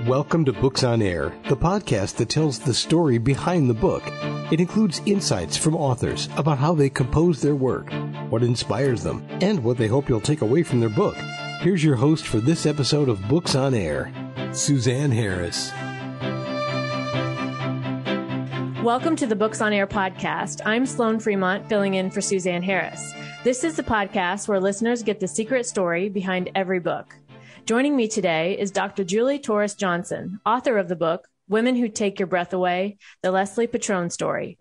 Welcome to Books on Air, the podcast that tells the story behind the book. It includes insights from authors about how they compose their work, what inspires them, and what they hope you'll take away from their book. Here's your host for this episode of Books on Air, Suzanne Harris. Welcome to the Books on Air podcast. I'm Sloan Fremont, filling in for Suzanne Harris. This is the podcast where listeners get the secret story behind every book. Joining me today is Dr. Julie Torres Johnson, author of the book, Women Who Take Your Breath Away, the Leslie Petrone Story.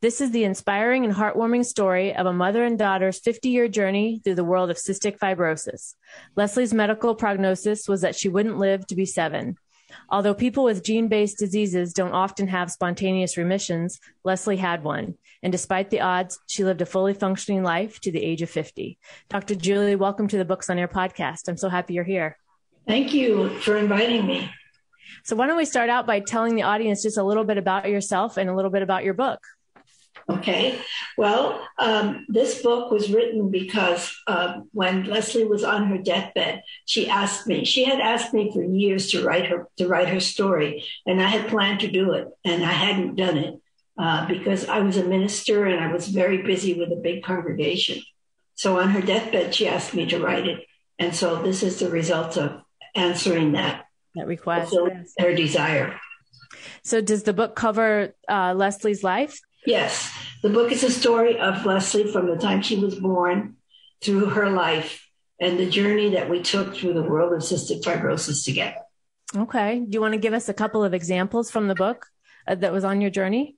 This is the inspiring and heartwarming story of a mother and daughter's 50-year journey through the world of cystic fibrosis. Leslie's medical prognosis was that she wouldn't live to be 7. Although people with gene-based diseases don't often have spontaneous remissions, Leslie had one. And despite the odds, she lived a fully functioning life to the age of 50. Dr. Julie, welcome to the Books on Air podcast. I'm so happy you're here. Thank you for inviting me. So why don't we start out by telling the audience just a little bit about yourself and a little bit about your book? Okay. Well, this book was written because when Leslie was on her deathbed, she had asked me for years to write her story, and I had planned to do it, and I hadn't done it because I was a minister and I was very busy with a big congregation. So on her deathbed, she asked me to write it. And so this is the result of answering that request, yes. Her desire. So does the book cover Leslie's life? Yes. The book is a story of Leslie from the time she was born through her life and the journey that we took through the world of cystic fibrosis together. Okay. Do you want to give us a couple of examples from the book that was on your journey?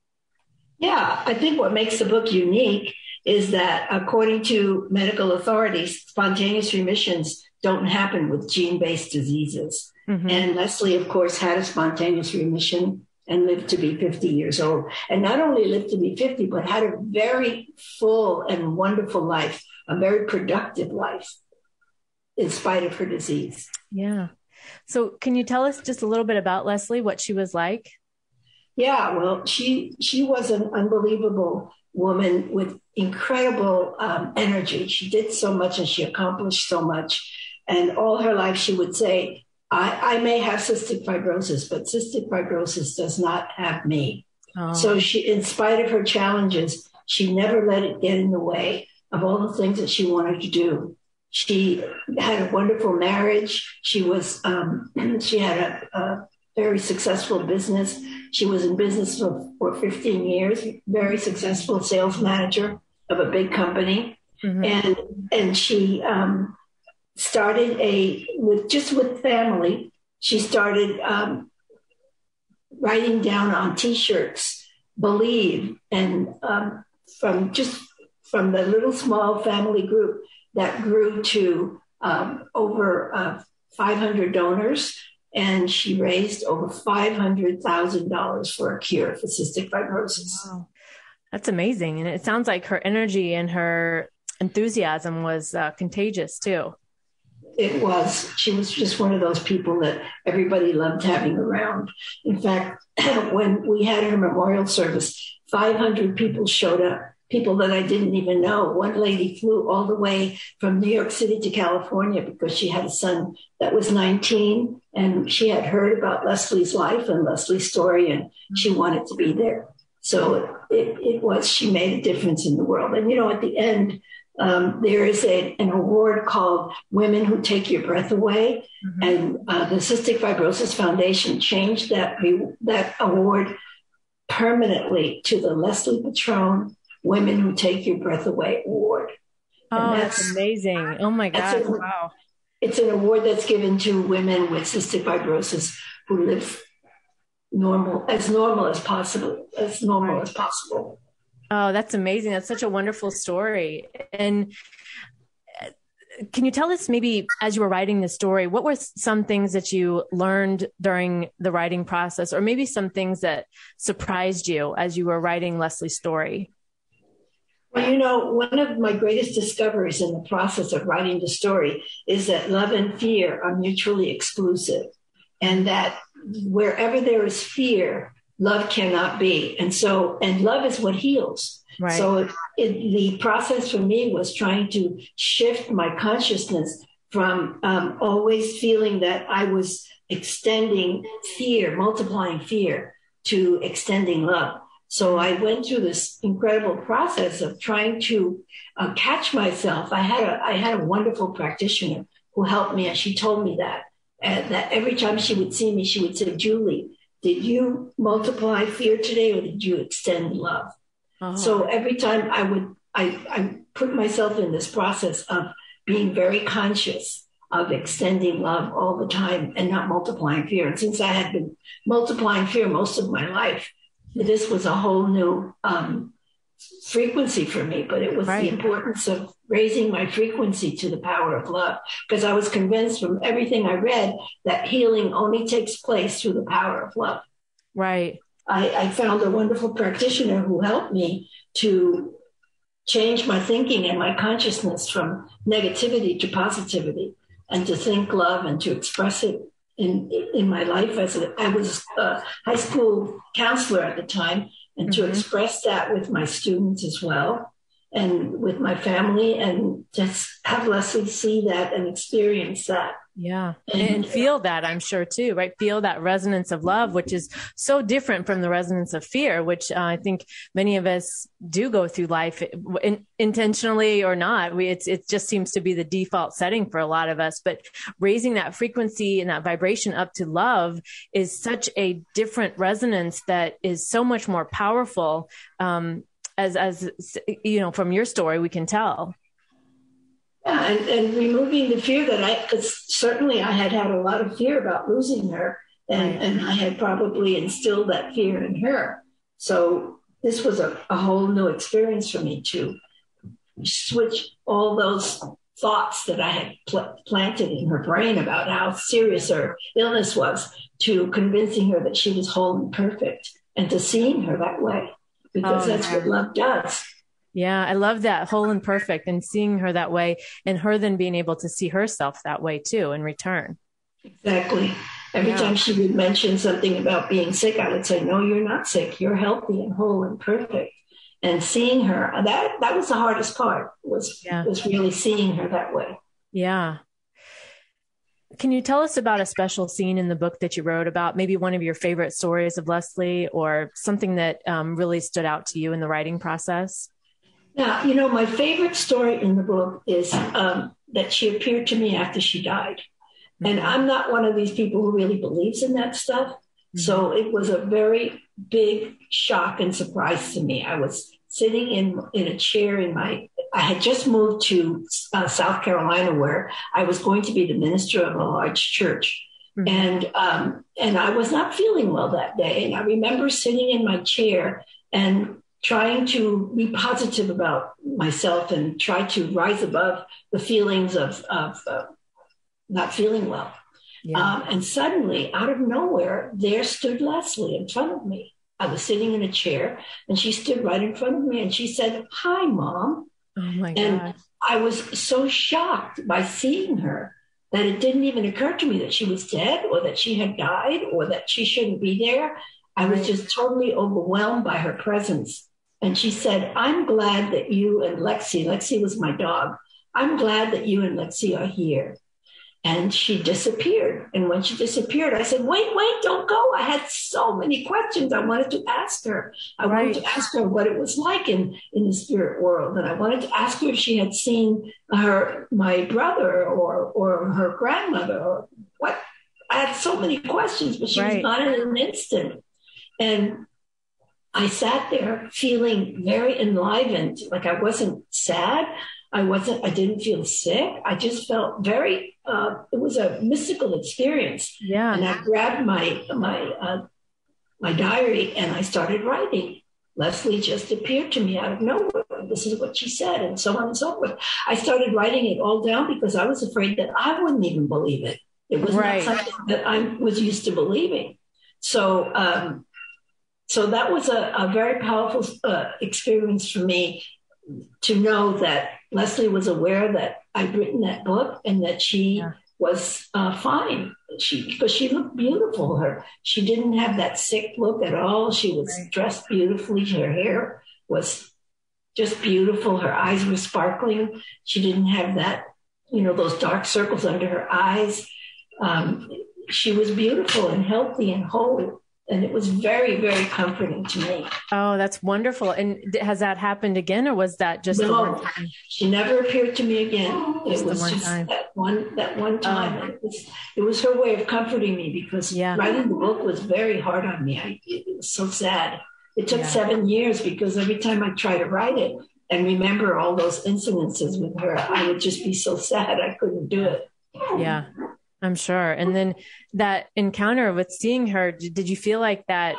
Yeah. I think what makes the book unique is that according to medical authorities, spontaneous remissions don't happen with gene-based diseases. Mm-hmm. And Leslie, of course, had a spontaneous remission and lived to be 50 years old. And not only lived to be 50, but had a very full and wonderful life, a very productive life, in spite of her disease. Yeah. So can you tell us just a little bit about Leslie, what she was like? Yeah, well, she was an unbelievable woman with incredible energy. She did so much and she accomplished so much. And all her life she would say, I may have cystic fibrosis, but cystic fibrosis does not have me. Oh. So she, in spite of her challenges, she never let it get in the way of all the things that she wanted to do. She had a wonderful marriage. She had a very successful business. She was in business for 15 years, very successful sales manager of a big company. Mm-hmm. And she started with family. She started writing down on T-shirts, believe, and from the little small family group that grew to over 500 donors. And she raised over $500,000 for a cure for cystic fibrosis. Wow. That's amazing. And it sounds like her energy and her enthusiasm was contagious too. It was. She was just one of those people that everybody loved having around. In fact, when we had her memorial service, 500 people showed up. People that I didn't even know. One lady flew all the way from New York City to California because she had a son that was 19 and she had heard about Leslie's life and Leslie's story and she wanted to be there. So she made a difference in the world. And, at the end, there is an award called Women Who Take Your Breath Away. Mm-hmm. And the Cystic Fibrosis Foundation changed that award permanently to the Leslie Petrone Women Who Take Your Breath Away Award. Oh, that's amazing. Oh my God. Wow. It's an award that's given to women with cystic fibrosis who live normal as possible. Oh, that's amazing. That's such a wonderful story. And can you tell us maybe as you were writing the story, what were some things that you learned during the writing process, or maybe some things that surprised you as you were writing Leslie's story? Well, one of my greatest discoveries in the process of writing the story is that love and fear are mutually exclusive, and that wherever there is fear, love cannot be. And love is what heals. Right. So the process for me was trying to shift my consciousness from always feeling that I was extending fear, multiplying fear to extending love. So I went through this incredible process of trying to catch myself. I had a wonderful practitioner who helped me, and she told me that every time she would see me, she would say, Julie, did you multiply fear today, or did you extend love? Uh-huh. So every time I put myself in this process of being very conscious of extending love all the time and not multiplying fear. And since I had been multiplying fear most of my life, this was a whole new frequency for me. But it was the importance of raising my frequency to the power of love, because I was convinced from everything I read that healing only takes place through the power of love. Right. I found a wonderful practitioner who helped me to change my thinking and my consciousness from negativity to positivity, and to think love and to express it in my life. I was a high school counselor at the time, and to express that with my students as well, and with my family, and just have Leslie see that and experience that. Yeah. And feel that, I'm sure too, right? Feel that resonance of love, which is so different from the resonance of fear, which I think many of us do go through life intentionally or not. It just seems to be the default setting for a lot of us, but raising that frequency and that vibration up to love is such a different resonance that is so much more powerful. As you know, from your story, we can tell. Yeah, and removing the fear because certainly I had a lot of fear about losing her, and I had probably instilled that fear in her. So this was a whole new experience for me to switch all those thoughts that I had planted in her brain about how serious her illness was, to convincing her that she was whole and perfect, and to seeing her that way, because that's what love does. Yeah, I love that, whole and perfect, and seeing her that way, and her then being able to see herself that way too in return. Exactly. Every time she would mention something about being sick, I would say, no, you're not sick. You're healthy and whole and perfect. And seeing her, that was the hardest part, was really seeing her that way. Yeah. Can you tell us about a special scene in the book that you wrote about, maybe one of your favorite stories of Leslie, or something that really stood out to you in the writing process? Now, my favorite story in the book is that she appeared to me after she died. Mm-hmm. And I'm not one of these people who really believes in that stuff. Mm-hmm. So it was a very big shock and surprise to me. I was sitting in a chair I had just moved to South Carolina, where I was going to be the minister of a large church. Mm-hmm. And I was not feeling well that day. And I remember sitting in my chair and trying to be positive about myself and try to rise above the feelings of not feeling well. Yeah. And suddenly, out of nowhere, there stood Leslie in front of me. I was sitting in a chair, and she stood right in front of me, and she said, "Hi, Mom." Oh my God. And I was so shocked by seeing her that it didn't even occur to me that she was dead, or that she had died, or that she shouldn't be there. I was just totally overwhelmed by her presence. And she said, "I'm glad that you and Lexi was my dog. I'm glad that you and Lexi are here." And she disappeared. And when she disappeared, I said, wait, don't go. I had so many questions I wanted to ask her. I wanted to ask her what it was like in the spirit world. And I wanted to ask her if she had seen my brother or her grandmother, or what. I had so many questions, but she was gone in an instant. And I sat there feeling very enlivened, like I wasn't sad. I didn't feel sick. I just felt very, it was a mystical experience. Yeah. And I grabbed my diary and I started writing. Leslie just appeared to me out of nowhere. This is what she said, and so on and so forth. I started writing it all down because I was afraid that I wouldn't even believe it. It was not something that I was used to believing. So that was a very powerful experience for me, to know that Leslie was aware that I'd written that book, and that she was fine. Because she looked beautiful. She didn't have that sick look at all. She was dressed beautifully. Her hair was just beautiful. Her eyes were sparkling. She didn't have that those dark circles under her eyes. She was beautiful and healthy and whole. And it was very, very comforting to me. Oh, that's wonderful. And has that happened again, or was that just the one time? She never appeared to me again. It was one just time. that one time. It was her way of comforting me, because writing the book was very hard on me. It was so sad. It took 7 years, because every time I try to write it and remember all those incidences with her, I would just be so sad I couldn't do it. Yeah. I'm sure. And then that encounter with seeing her, did you feel like that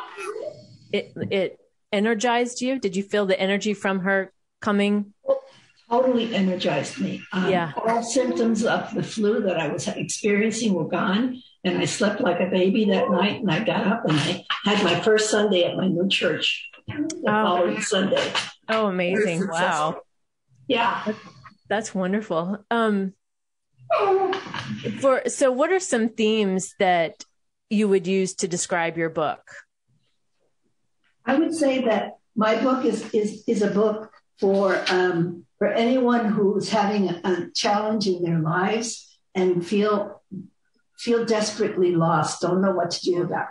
it energized you? Did you feel the energy from her coming? Totally energized me. All symptoms of the flu that I was experiencing were gone. And I slept like a baby that night. And I got up and I had my first Sunday at my new church the following Sunday. Oh, amazing. Wow. Yeah. That's wonderful. So what are some themes that you would use to describe your book? I would say that my book is a book for anyone who's having a challenge in their lives and feel desperately lost, don't know what to do about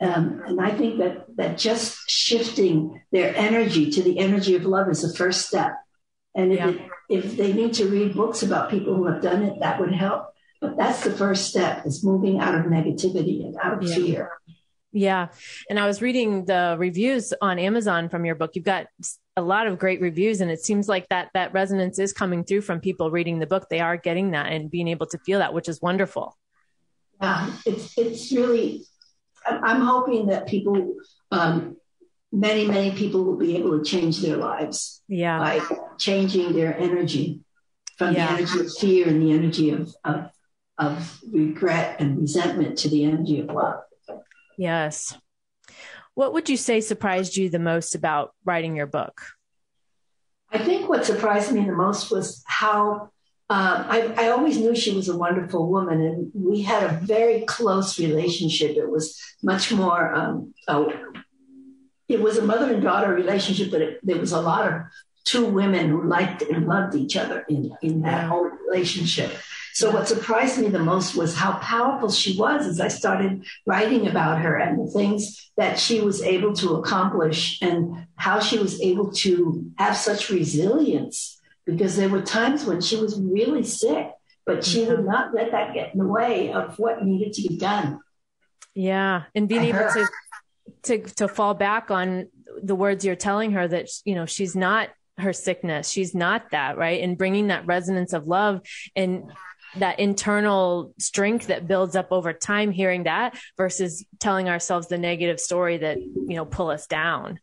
it. And I think that just shifting their energy to the energy of love is the first step. And if they need to read books about people who have done it, that would help. But that's the first step, is moving out of negativity and out of fear. Yeah. And I was reading the reviews on Amazon from your book. You've got a lot of great reviews, and it seems like that resonance is coming through from people reading the book. They are getting that and being able to feel that, which is wonderful. Yeah, it's really, I'm hoping that people, many, many people will be able to change their lives by changing their energy from the energy of fear and the energy of regret and resentment to the energy of love. Yes. What would you say surprised you the most about writing your book? I think what surprised me the most was how I always knew she was a wonderful woman, and we had a very close relationship. It was much more, it was a mother and daughter relationship, but there was a lot of two women who liked and loved each other in that whole relationship. So what surprised me the most was how powerful she was as I started writing about her and the things that she was able to accomplish and how she was able to have such resilience, because there were times when she was really sick, but she would not let that get in the way of what needed to be done. Yeah. And being able to fall back on the words you're telling her that, she's not her sickness. She's not that, right? And bringing that resonance of love and that internal strength that builds up over time, hearing that versus telling ourselves the negative story that, pull us down.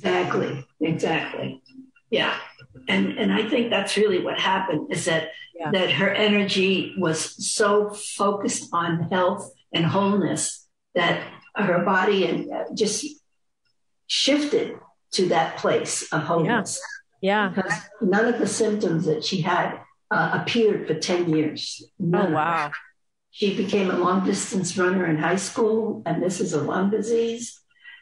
Exactly. Yeah. And I think that's really what happened, is that her energy was so focused on health and wholeness that her body just shifted to that place of wholeness. Yeah. Because none of the symptoms that she had appeared for 10 years. None. Oh, wow. She became a long distance runner in high school, and this is a lung disease.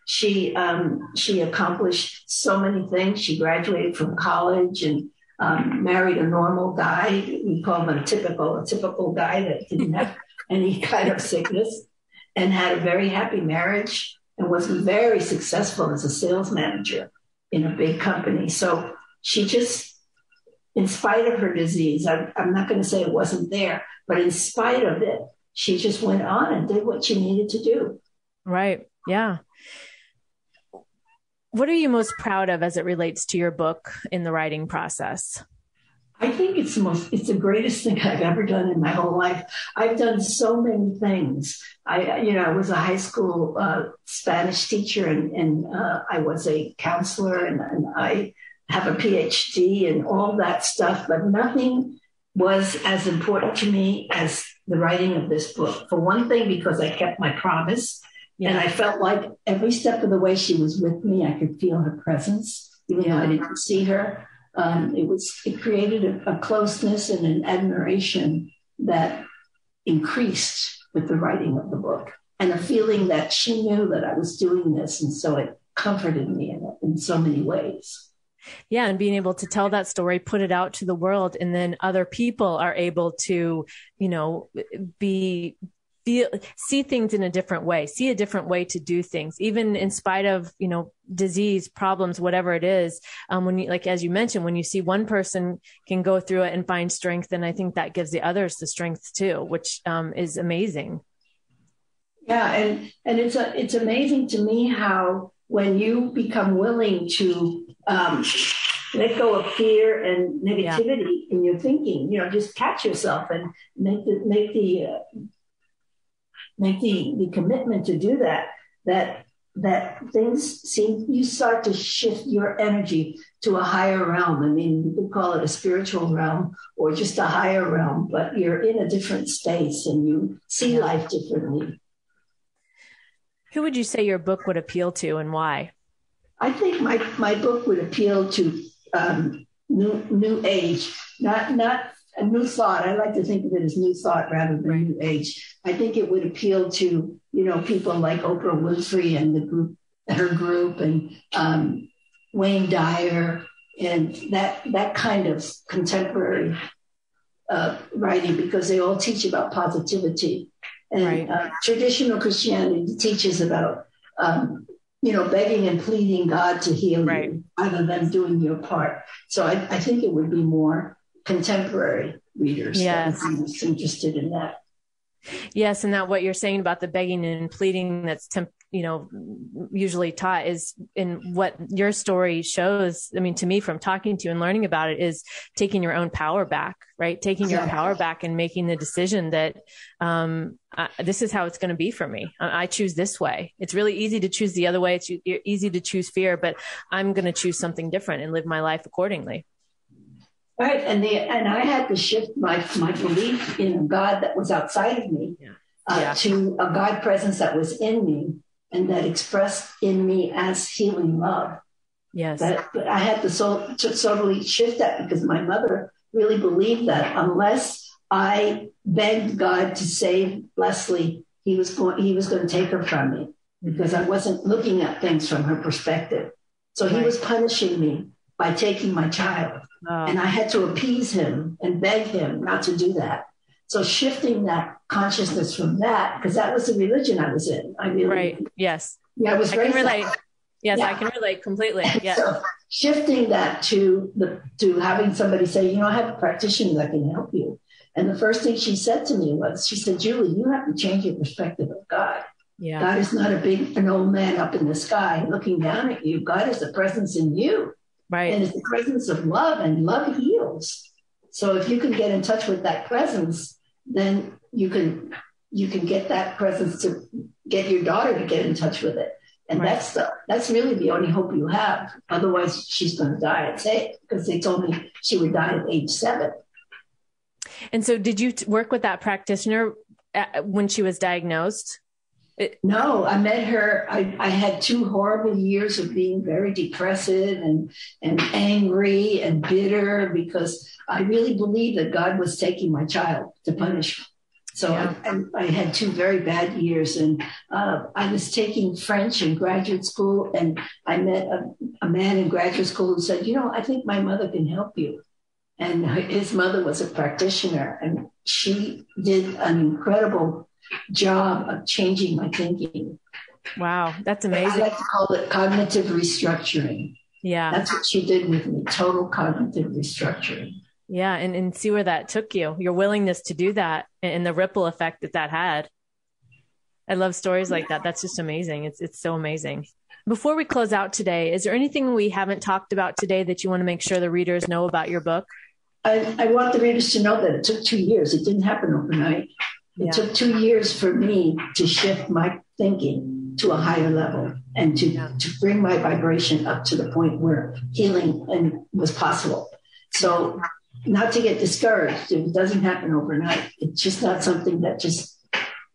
She accomplished so many things. She graduated from college and married a normal guy. We call him a typical guy that didn't have any kind of sickness, and had a very happy marriage and was very successful as a sales manager in a big company. So she just, in spite of her disease, I'm not going to say it wasn't there, but in spite of it, she just went on and did what she needed to do. Right. Yeah. What are you most proud of as it relates to your book in the writing process? I think it's the greatest thing I've ever done in my whole life. I've done so many things. I was a high school Spanish teacher, and I was a counselor, and I have a PhD and all that stuff, but nothing was as important to me as the writing of this book. For one thing, because I kept my promise. And I felt like every step of the way she was with me, I could feel her presence, even though I didn't see her. It created a closeness and an admiration that increased with the writing of the book, and a feeling that she knew that I was doing this. And so it comforted me in so many ways. Yeah. And being able to tell that story, put it out to the world, and then other people are able to, see things in a different way, see a different way to do things, even in spite of, disease, problems, whatever it is. When you, like, as you mentioned, when you see one person can go through it and find strength, then I think that gives the others the strength too, which is amazing. Yeah. And it's amazing to me how when you become willing to let go of fear and negativity in your thinking, just catch yourself and make the commitment to do that things you start to shift your energy to a higher realm. I mean, you could call it a spiritual realm or just a higher realm, but you're in a different space and you see life differently. Who would you say your book would appeal to, and why? I think my book would appeal to new age, not a new thought. I like to think of it as new thought rather than new age. I think it would appeal to, people like Oprah Winfrey and her group, and Wayne Dyer, and that kind of contemporary writing, because they all teach about positivity. And traditional Christianity teaches about, begging and pleading God to heal you rather than doing your part. So I think it would be more contemporary readers that would be most interested in that. Yes. And that what you're saying about the begging and pleading that's, usually taught is in what your story shows. I mean, to me, from talking to you and learning about it, is taking your own power back, right? Taking your power back and making the decision that this is how it's going to be for me. I choose this way. It's really easy to choose the other way. It's easy to choose fear, but I'm going to choose something different and live my life accordingly. Right. And I had to shift my belief in a God that was outside of me to a God presence that was in me and that expressed in me as healing love. Yes. But I had to totally shift that, because my mother really believed that unless I begged God to save Leslie, he was going to take her from me, because I wasn't looking at things from her perspective. So he was punishing me by taking my child. Oh. And I had to appease him and beg him not to do that. So shifting that consciousness from that, because that was the religion I was in. Yes. Yeah, I was raised. I can relate. Yes, I can relate completely. Yeah. So shifting that to having somebody say, I have a practitioner that can help you. And the first thing she said to me was, she said, Julie, you have to change your perspective of God. Yeah. God is not an old man up in the sky looking down at you. God is a presence in you. Right. And it's the presence of love, and love heals. So if you can get in touch with that presence, then you can get that presence to get your daughter to get in touch with it. And that's really the only hope you have. Otherwise, she's going to die at 8, because they told me she would die at age 7. And so did you work with that practitioner when she was diagnosed? No, I met her. I had 2 horrible years of being very depressive and angry and bitter, because I really believed that God was taking my child to punish me. So I had 2 very bad years, and I was taking French in graduate school, and I met a man in graduate school who said, I think my mother can help you. And his mother was a practitioner, and she did an incredible job of changing my thinking. Wow, that's amazing. I like to call it cognitive restructuring. Yeah. That's what she did with me, total cognitive restructuring. Yeah, and see where that took you, your willingness to do that and the ripple effect that had. I love stories like that. That's just amazing. It's so amazing. Before we close out today, is there anything we haven't talked about today that you want to make sure the readers know about your book? I want the readers to know that it took 2 years. It didn't happen overnight. It took 2 years for me to shift my thinking to a higher level and to bring my vibration up to the point where healing was possible. So not to get discouraged. It doesn't happen overnight. It's just not something it's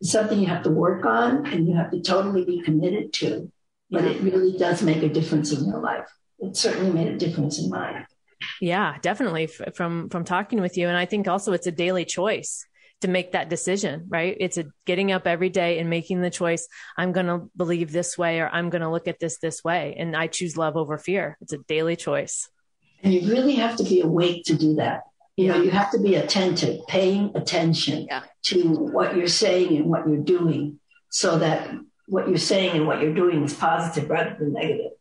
something you have to work on and you have to totally be committed to. But it really does make a difference in your life. It certainly made a difference in mine. Yeah, definitely from talking with you. And I think also it's a daily choice to make that decision, right? It's getting up every day and making the choice. I'm going to believe this way, or I'm going to look at this way. And I choose love over fear. It's a daily choice. And you really have to be awake to do that. You know, you have to be attentive, paying attention to what you're saying and what you're doing, so that what you're saying and what you're doing is positive rather than negative.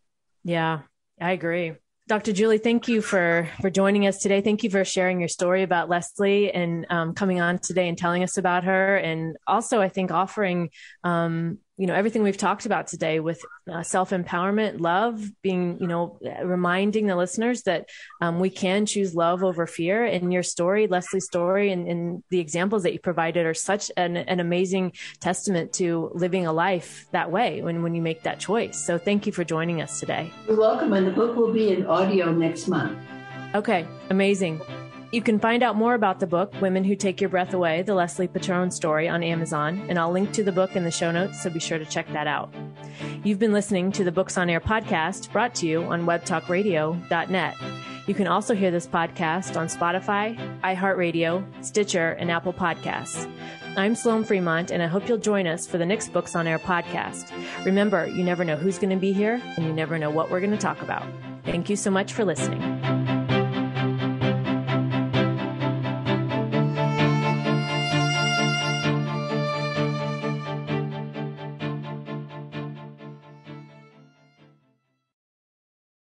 Yeah, I agree. Dr. Julie, thank you for joining us today. Thank you for sharing your story about Leslie and coming on today and telling us about her. And also, I think, offering, everything we've talked about today with self-empowerment, love, being, reminding the listeners that we can choose love over fear. And your story, Leslie's story, and the examples that you provided are such an amazing testament to living a life that way when you make that choice. So thank you for joining us today. You're welcome. And the book will be in audio next month. Okay, amazing. You can find out more about the book, Women Who Take Your Breath Away, the Leslie Petrone Story, on Amazon, and I'll link to the book in the show notes, so be sure to check that out. You've been listening to the Books on Air podcast, brought to you on webtalkradio.net. You can also hear this podcast on Spotify, iHeartRadio, Stitcher, and Apple Podcasts. I'm Sloan Fremont, and I hope you'll join us for the next Books on Air podcast. Remember, you never know who's going to be here, and you never know what we're going to talk about. Thank you so much for listening.